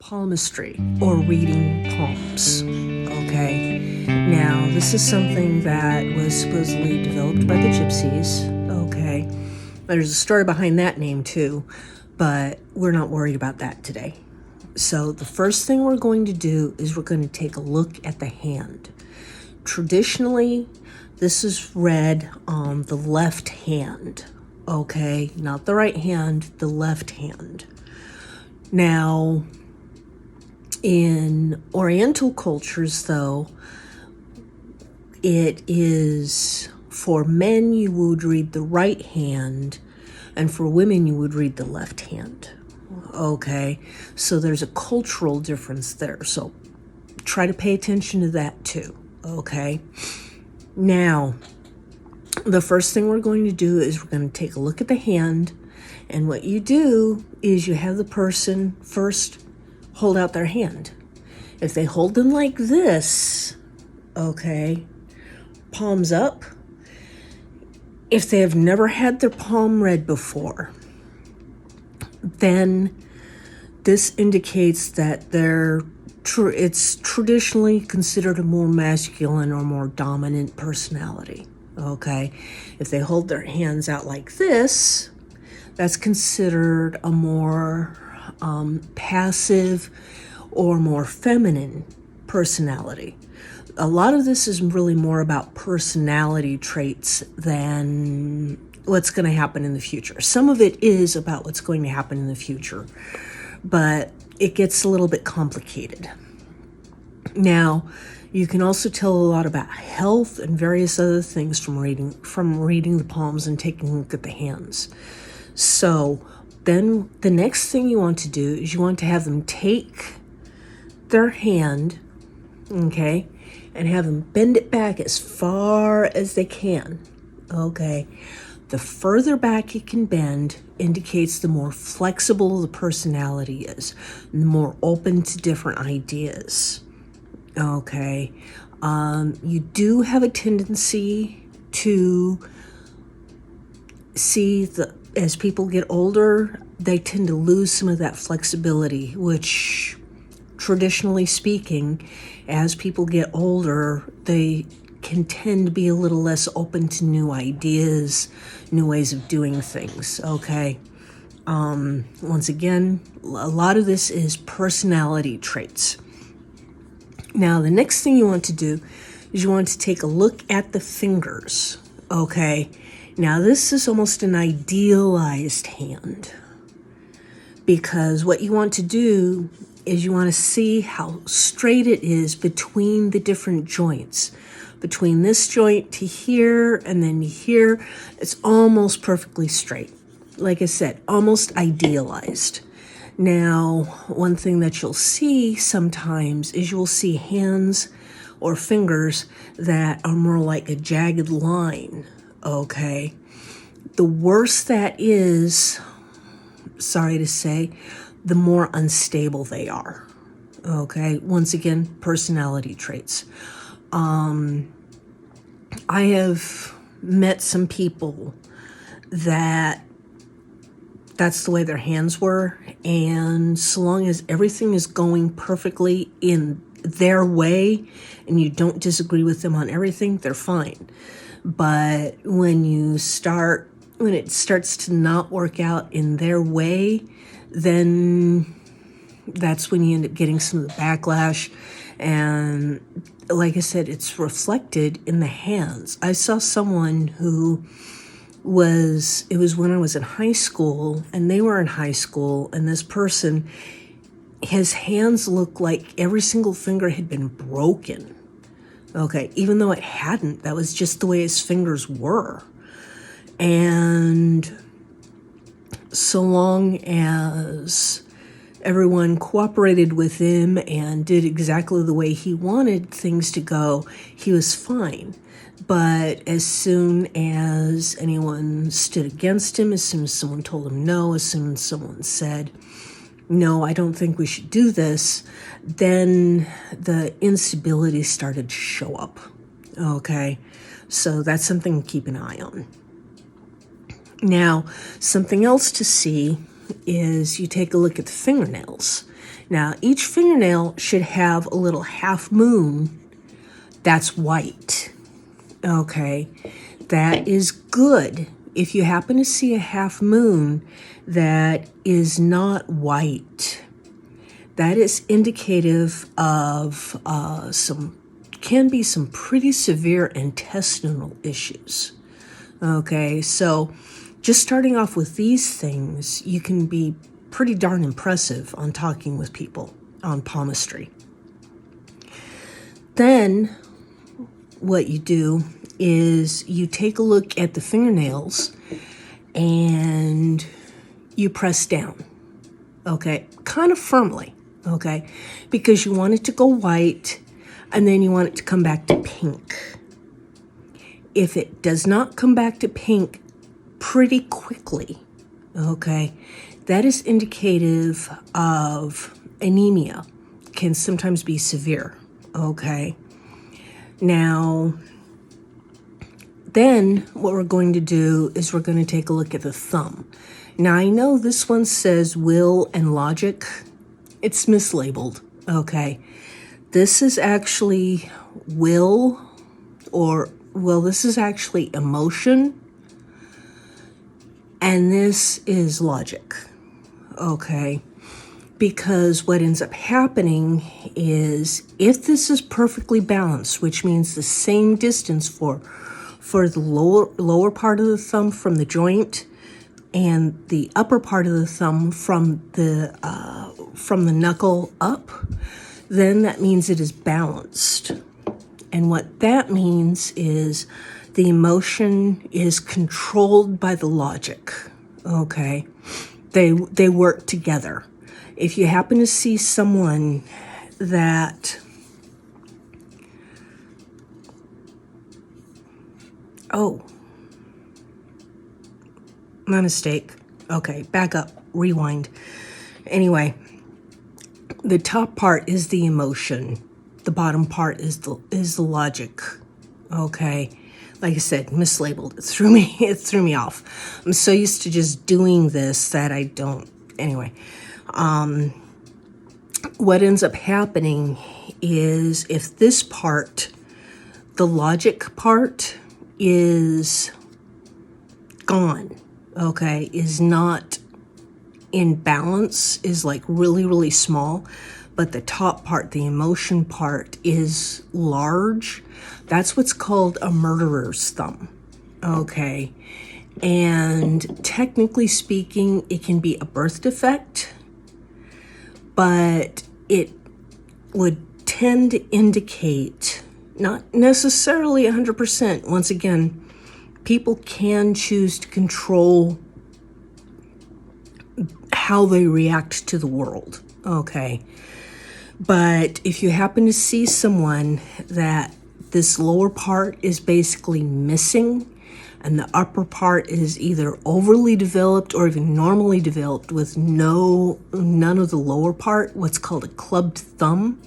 palmistry or reading palms. Okay, now this is something that was supposedly developed by the gypsies. Okay, there's a story behind that name too, but we're not worried about that today. So the first thing we're going to do is we're going to take a look at the hand. Traditionally, this is read on the left hand. Okay, not the right hand, the left hand. Now, in Oriental cultures, though, it is for men you would read the right hand, and for women you would read the left hand. Okay, so there's a cultural difference there. So try to pay attention to that too. Okay, now the first thing we're going to do is we're going to take a look at the hand, and what you do is you have the person first hold out their hand. If they hold them like this, okay, palms up. If they have never had their palm read before, then this indicates that it's traditionally considered a more masculine or more dominant personality. Okay, if they hold their hands out like this, that's considered a more passive or more feminine personality. A lot of this is really more about personality traits than what's going to happen in the future. Some of it is about what's going to happen in the future, but it gets a little bit complicated. Now, you can also tell a lot about health and various other things from reading the palms and taking a look at the hands. So then the next thing you want to do is you want to have them take their hand, okay, and have them bend it back as far as they can. Okay, the further back you can bend indicates the more flexible the personality is, the more open to different ideas. Okay, you do have a tendency to see as people get older, they tend to lose some of that flexibility, which traditionally speaking, as people get older, they can tend to be a little less open to new ideas, new ways of doing things, okay? Once again, a lot of this is personality traits. Now, the next thing you want to do is you want to take a look at the fingers, okay? Now, this is almost an idealized hand, because what you want to do is you want to see how straight it is between the different joints. Between this joint to here and then to here, it's almost perfectly straight. Like I said, almost idealized. Now, one thing that you'll see sometimes is you'll see hands or fingers that are more like a jagged line, okay? The worse that is, sorry to say, the more unstable they are, okay? Once again, personality traits. I have met some people that's the way their hands were, and so long as everything is going perfectly in their way and you don't disagree with them on everything, they're fine. But when it starts to not work out in their way, then that's when you end up getting some of the backlash. And like I said, it's reflected in the hands. I saw someone who it was when I was in high school, and they were in high school, and this person, his hands looked like every single finger had been broken. Okay, even though it hadn't, that was just the way his fingers were. And so long as everyone cooperated with him and did exactly the way he wanted things to go, he was fine. But as soon as anyone stood against him, as soon as someone told him no, as soon as someone said, no, I don't think we should do this, then the instability started to show up. Okay, so that's something to keep an eye on. Now, something else to see is you take a look at the fingernails. Now, each fingernail should have a little half moon that's white. Okay, that is good. If you happen to see a half moon that is not white, that is indicative of can be some pretty severe intestinal issues. Okay, so just starting off with these things, you can be pretty darn impressive on talking with people on palmistry. Then what you do is you take a look at the fingernails and you press down, okay, kind of firmly, okay, because you want it to go white and then you want it to come back to pink. If it does not come back to pink pretty quickly, okay, that is indicative of anemia. Can sometimes be severe, okay. Now, then what we're going to do is we're going to take a look at the thumb. Now, I know this one says will and logic. It's mislabeled, okay. This is actually will, or, well, this is actually emotion, and this is logic, okay. Because what ends up happening is if this is perfectly balanced, which means the same distance for the lower part of the thumb from the joint and the upper part of the thumb from the knuckle up, then that means it is balanced. And what that means is the emotion is controlled by the logic, okay? They work together. If you happen to see someone that, oh, my mistake. Okay, back up, rewind. Anyway, the top part is the emotion. The bottom part is the logic. Okay, like I said, mislabeled. It threw me off. I'm so used to just doing this that I don't. Anyway. What ends up happening is if this part, the logic part, is gone, okay, is not in balance, is like really, really small, but the top part, the emotion part, is large, that's what's called a murderer's thumb, okay? And technically speaking, it can be a birth defect, but it would tend to indicate, not necessarily 100%, once again, people can choose to control how they react to the world, okay? But if you happen to see someone that this lower part is basically missing, and the upper part is either overly developed or even normally developed with none of the lower part, what's called a clubbed thumb.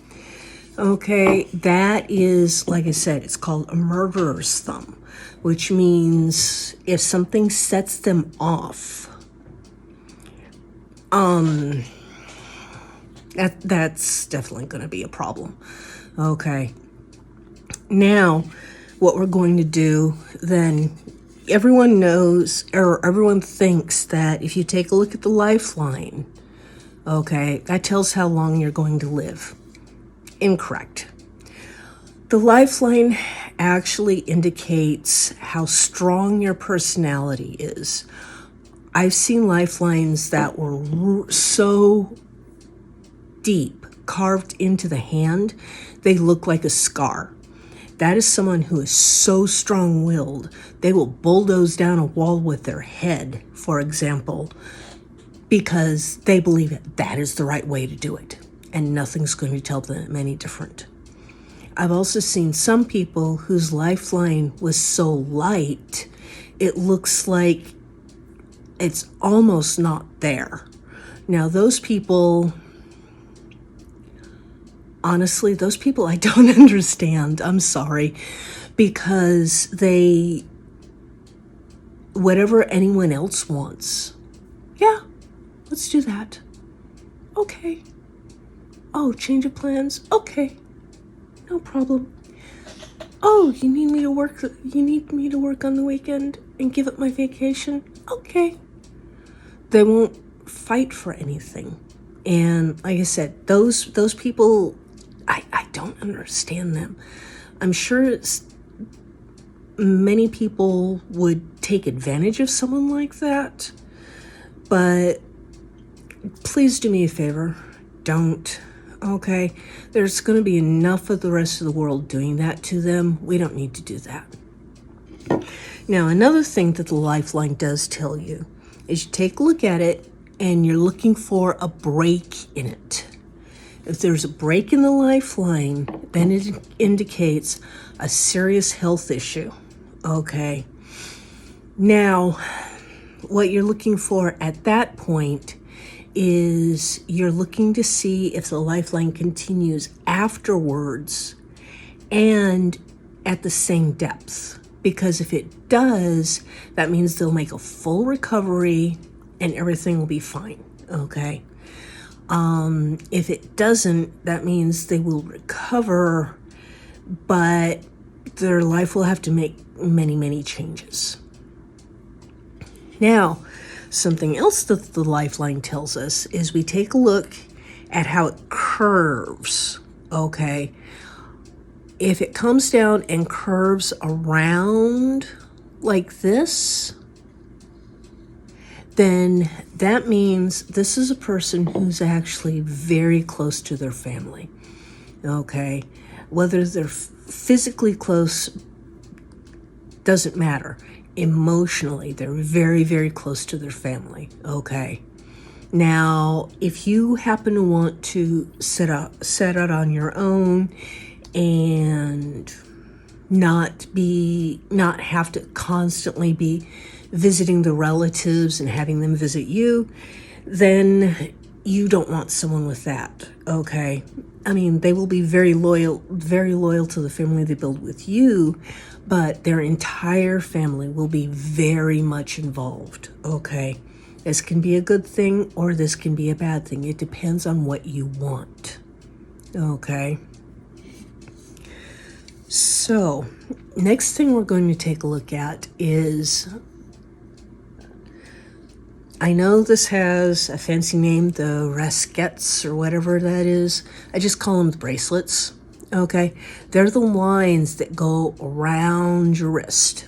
Okay, that is, like I said, it's called a murderer's thumb, which means if something sets them off, that's definitely going to be a problem. Okay. Now, what we're going to do then, everyone knows, or everyone thinks that if you take a look at the lifeline, okay, that tells how long you're going to live. Incorrect. The lifeline actually indicates how strong your personality is. I've seen lifelines that were so deep, carved into the hand, they look like a scar. That is someone who is so strong-willed, they will bulldoze down a wall with their head, for example, because they believe that is the right way to do it, and nothing's going to tell them any different. I've also seen some people whose lifeline was so light, it looks like it's almost not there. Now, those people, honestly, those people I don't understand. I'm sorry. Because they, whatever anyone else wants, yeah, let's do that. Okay. Oh, change of plans? Okay, no problem. Oh, you need me to work on the weekend and give up my vacation? Okay. They won't fight for anything. And like I said, those people, I don't understand them. I'm sure many people would take advantage of someone like that, but please do me a favor, don't. Okay, there's going to be enough of the rest of the world doing that to them. We don't need to do that. Now, another thing that the lifeline does tell you is you take a look at it and you're looking for a break in it. If there's a break in the lifeline, then it indicates a serious health issue. Okay. Now, what you're looking for at that point is you're looking to see if the lifeline continues afterwards and at the same depth. Because if it does, that means they'll make a full recovery and everything will be fine. Okay. If it doesn't, that means they will recover, but their life will have to make many, many changes. Now, something else that the lifeline tells us is we take a look at how it curves, okay? If it comes down and curves around like this, then that means this is a person who's actually very close to their family, okay? Whether they're physically close doesn't matter. Emotionally, they're very, very close to their family, okay? Now, if you happen to want to set out on your own and not have to constantly be visiting the relatives and having them visit you, then you don't want someone with that, okay? I mean, they will be very loyal to the family they build with you, but their entire family will be very much involved, okay? This can be a good thing or this can be a bad thing. It depends on what you want, okay? So, next thing we're going to take a look at is, I know this has a fancy name, the rasquettes or whatever that is. I just call them the bracelets, okay? They're the lines that go around your wrist.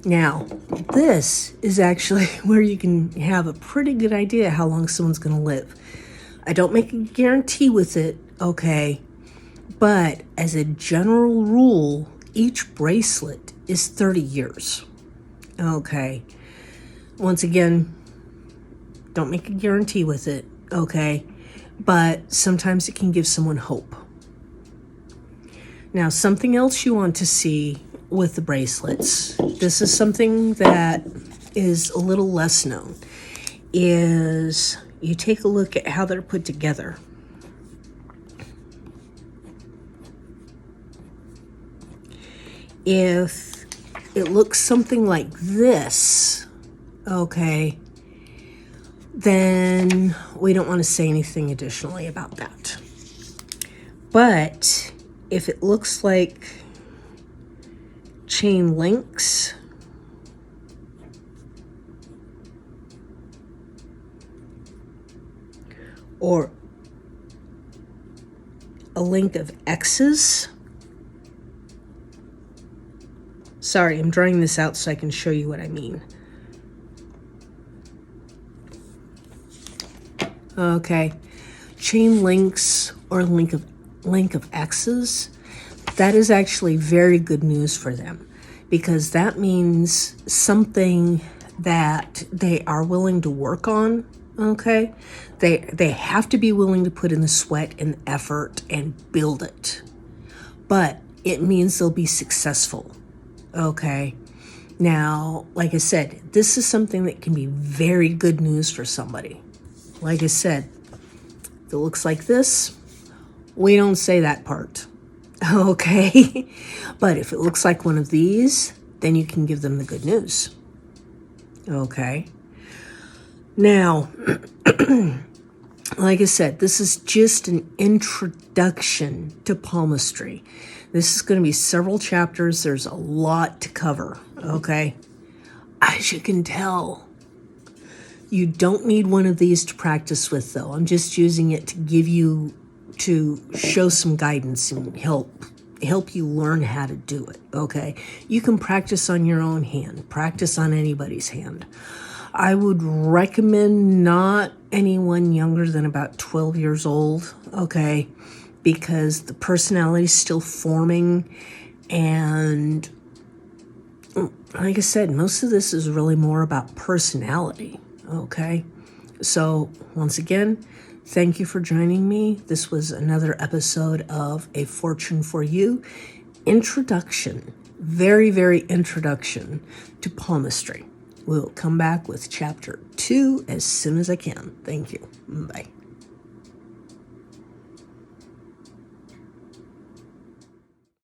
Now, this is actually where you can have a pretty good idea how long someone's going to live. I don't make a guarantee with it, okay? But as a general rule, each bracelet is 30 years, okay? Once again, don't make a guarantee with it, okay? But sometimes it can give someone hope. Now, something else you want to see with the bracelets, this is something that is a little less known, is you take a look at how they're put together. If it looks something like this, okay, then we don't want to say anything additionally about that. But if it looks like chain links, or a link of X's, sorry, I'm drawing this out so I can show you what I mean. Okay, chain links or link of X's, that is actually very good news for them, because that means something that they are willing to work on, okay? They have to be willing to put in the sweat and effort and build it, but it means they'll be successful, okay? Now, like I said, this is something that can be very good news for somebody. Like I said, if it looks like this, we don't say that part, okay? But if it looks like one of these, then you can give them the good news, okay? Now, like I said, this is just an introduction to palmistry. This is going to be several chapters. There's a lot to cover, okay? As you can tell, you don't need one of these to practice with, though. I'm just using it to give you, to show some guidance and help you learn how to do it, okay? You can practice on your own hand, practice on anybody's hand. I would recommend not anyone younger than about 12 years old, okay? Because the personality is still forming, and like I said, most of this is really more about personality, okay? So once again, thank you for joining me. This was another episode of A Fortune for You. Introduction, very, very introduction to palmistry. We'll come back with chapter 2 as soon as I can. Thank you. Bye.